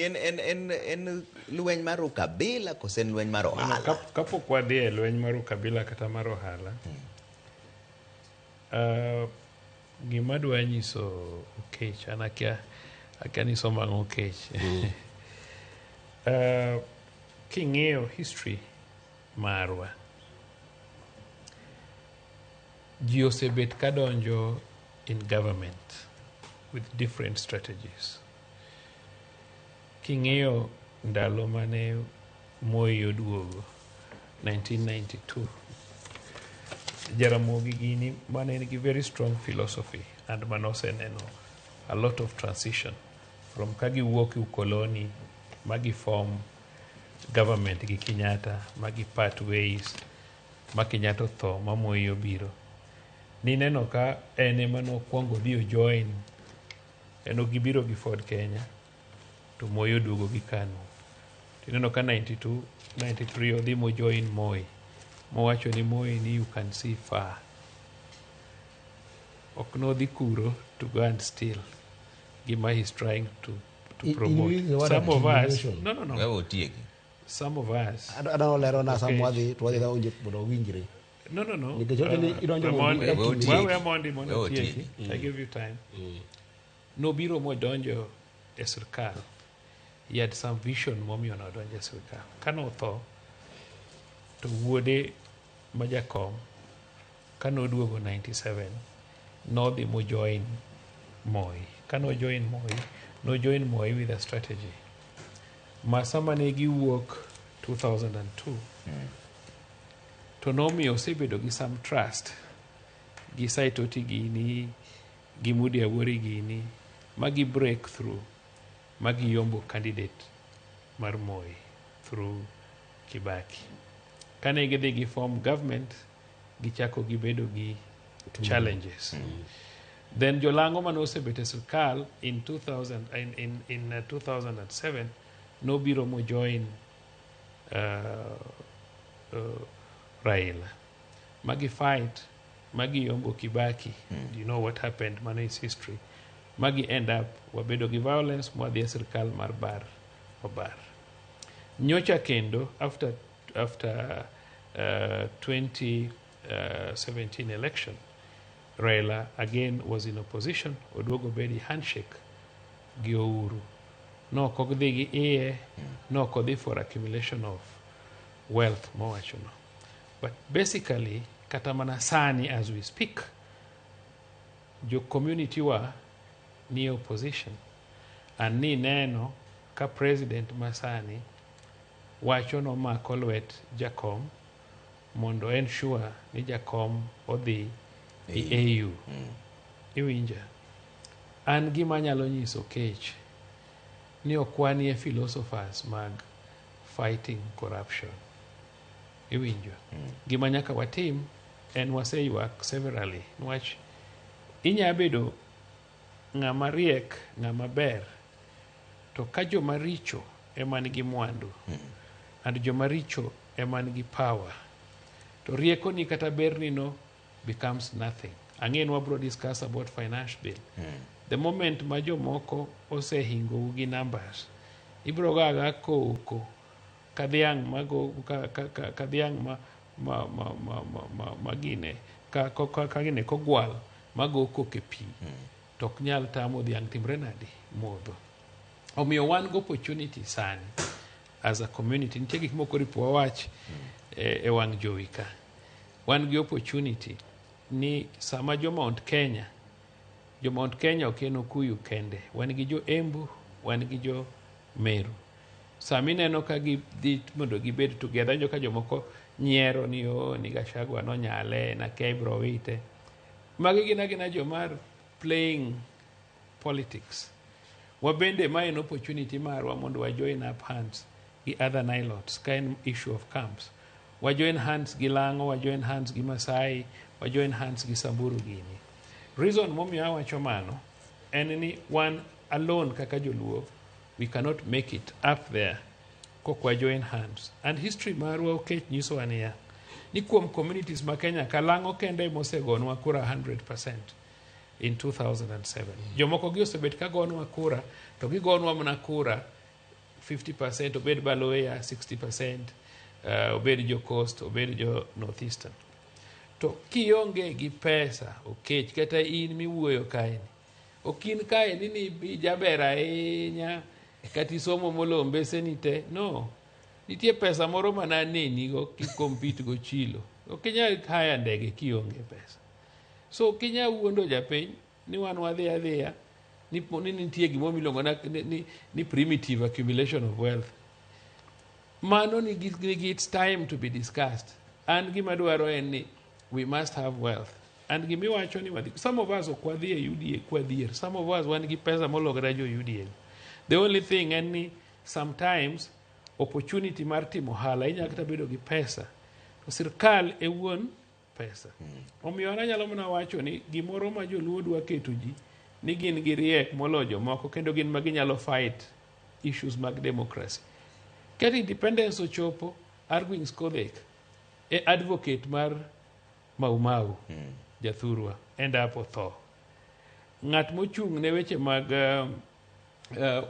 en lweny mar ukabila kose en lweny mar ohala? Kapok wadhi e lweny mar ukabila kata mar ohala, gima dwa nyiso Okech, an akia ni somo Okech. King'iyo history marwa, ji osebet kadonjo in government with different strategies. King'iyo ndalo mane Moi oduogo 1992, Jaramogi gini mane nigi very strong philosophy and manoseneno a lot of transition from kagi wuok ukoloni magi form government gi Kenyatta, magi part ways, ma Kenyatta tho, ma Moi obiro. Nineno ka ene mano kuongo dio join, eno gibiro gi Ford Kenya, to Moi oduogo gi KANU. Tineno ka 92, 93 odhi mo join Moi. Mowacho ni Moi ni you can see far. Ok no dhi kuro to go and steal. Gima he's trying to promote. Some of us, no. Some of us. I don't know lero na some wadi to wadi da unje bodo winjire. No. I give you time. No biro mo donjo e sirkal. He had some vision momiyo no donjo e sirkal. Kano tho to wuode majakom kano duogo 97 no dhi mo join Moi. Kano join Moi with a strategy. Masama ne giwuok 2002 to nomiyo osebedo gi some trust gi Saitoti gini gi Mudi Awori gini magi break through magi yombo candidate mar Moi through Kibaki. Kane gidhi gi form government gichako gibedo gi challenges. Then jolango mane osebet e sirkal in 2007 no biro mo join Raila. Magi fight, magi yombo Kibaki. Do you know what happened? Man is history. Magi end up wabedo gi violence mwadhi e sirkal mar obar. Nyocha kendo after 2017 election, Raila again was in opposition. Oduogo bedi handshake gi Uhuru. No kodhi gi iye, no kodhi for accumulation of wealth mowachono. But basically, kata mana sani as we speak, jo community wa ni opposition. And ni neno ka president masani wachono mako lwet jakom mondo ensure ni jakom odhi i AU. Iwinja. An gima nyalo nyiso Okech ni okwani e philosophers mag fighting corruption. Iwinjo. Gima nyaka watim en waseyuak severally. Nwach inyabedo ng'ama riek, ng'ama ber, to ka joma richo ema nigi mwandu, and joma richo ema nigi power, to rieko ni kata berni no becomes nothing. Again, we will discuss about finance bill. The moment ma jomoko osehingo gi numbers, ibro gaga koko kadhiang mago kadhiang magine kagine kogwal mago koke pi tok nyal tamo dhiang timre nadi modho. Omiyo wan go opportunity sani as a community. Nitie gik moko ripo wach e wang jowi ka. Wan gi opportunity ni sama jo Mount Kenya okeno Kuyu kende, wan gi jo Embu, wan gi jo Meru. Sami neno ka gidhi mondo gibed together, jo ka jomoko nyiero ni ni Gachagua no nyale na kebro wite. Magi gina jomar playing politics. Wabende ma en opportunity marwa mondo wa join up hands gi other Nilots kind issue of camps. Wa join hands gi Lango, wa join hands gi Masai, wa join hands gi Samburu gini. Reason momiyo awacho mano en ni one alone kaka joluo we cannot make it up there kokwa join hands. And history marwa Okech nyiso ania ni kuom communities ma Kenya kalango kende mosegonwa kura 100% in 2007. Jomoko gi osebet ka gonwa kura to gigonwa mana kura 50%, obed Baloya 60%, obed jo coast, obed jo northeastern. To kionge gi pesa okech kata in miwuoyo kae ni okin kae ni jaber ahinya kati somo molombe senite no nitie pesa moro mana nenigo kikompete go chilo okinya haya ndege kionge pesa so kinya wuondo japiny ni wan wadhi adhiya ni nitie gimo milongo ni primitive accumulation of wealth mano ni it's time to be discussed and gima dwaro en ni we must have wealth. And give me watch only some of us okwadhi e UDA kwadhier. Some of us wan gi pesa mologre jo UDA. The only thing any sometimes opportunity mar timo ohala inya kata bedo gi pesa. To sirkal e wuon pesa. Omiyo ana nyalo mana wacho ni gimoro ma joluo dwa keto ji ni gin gi riek molojo moko kendo gin ma ginyalo fight issues mag democracy. Kati independence ochopo Arguing Skodhek e advocate mar Mau Jathurwa end up otho. Ngat mochung ne weche mag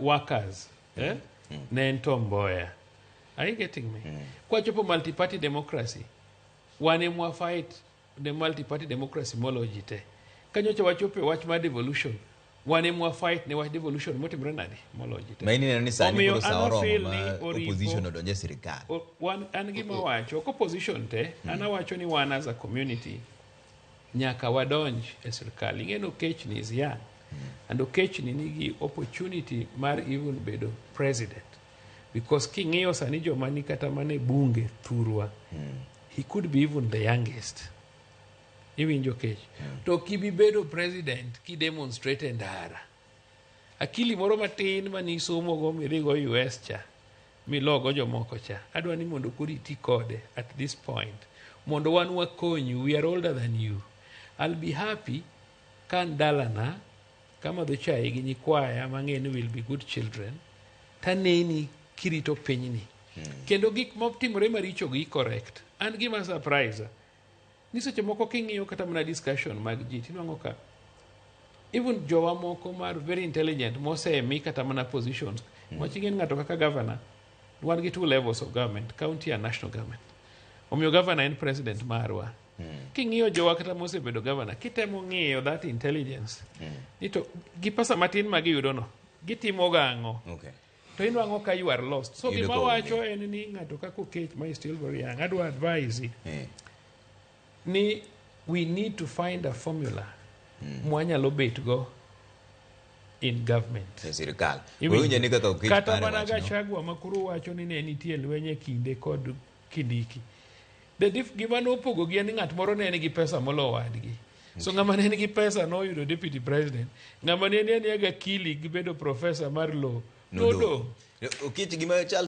workers ne en Tom Mboya. Are you getting me? Kwa chopo multi-party democracy wane mwa fight the multi-party democracy molojite. Kanyocha wachope wach ma devolution wane mwa fight ne wach devolution motimre nadi molojite. Maini nani sani kuro sa oromo ma opposition odonje sirikal. An gima wacho opposition te ana wacho ni wan as a community nyaka wadonj e sirkal. Ingeno Okech ni is young and Okech ni nigi opportunity mar even bedo president because king'iyo sani joma ni kata mane bunge thurwa he could be even the youngest. Iwinjo Okech to kibi bedo president ki demonstrate ndara akili moro matin mani somo go midhigo US cha milogo jomoko cha adwa ni mondo kuri ti kode at this point mondo wan wakonyu. We are older than you. I'll be happy kan dalana kama do chai gi nyikwaya mang'eni will be good children taneni kirito pinyni kendo gik motimore maricho gi correct. An gima surprise ni seche moko king'iyo kata mana discussion mag ji tinwang'o ka even jowa moko mar very intelligent mosemi kata mana positions machingen ng'ato kaka governor wan gi two levels of government, county and national government. Omiyo governor en president marwa. King'iyo jowa kata mosebedo governor kitemo ng'iyo that intelligence nito gi pesa matin ma giyudo no gitimo gang'o. To inwang'o ka you are lost. So gima wacho en ni ng'ato kaka Okech ma is still very young adwa advise ni we need to find a formula mwanyalo bet go in government. Sirikal. Kata mana Gachagua makuru wacho ni ne nitie lwenye kinde kod Kindiki. Gima nopogo gi en ng'at moro ne nigi pesa molo wadgi. So ng'ama ne nigi pesa no yudo deputy president. Ng'ama ne nigi akili gibedo professor mar law. No. Okech gima chal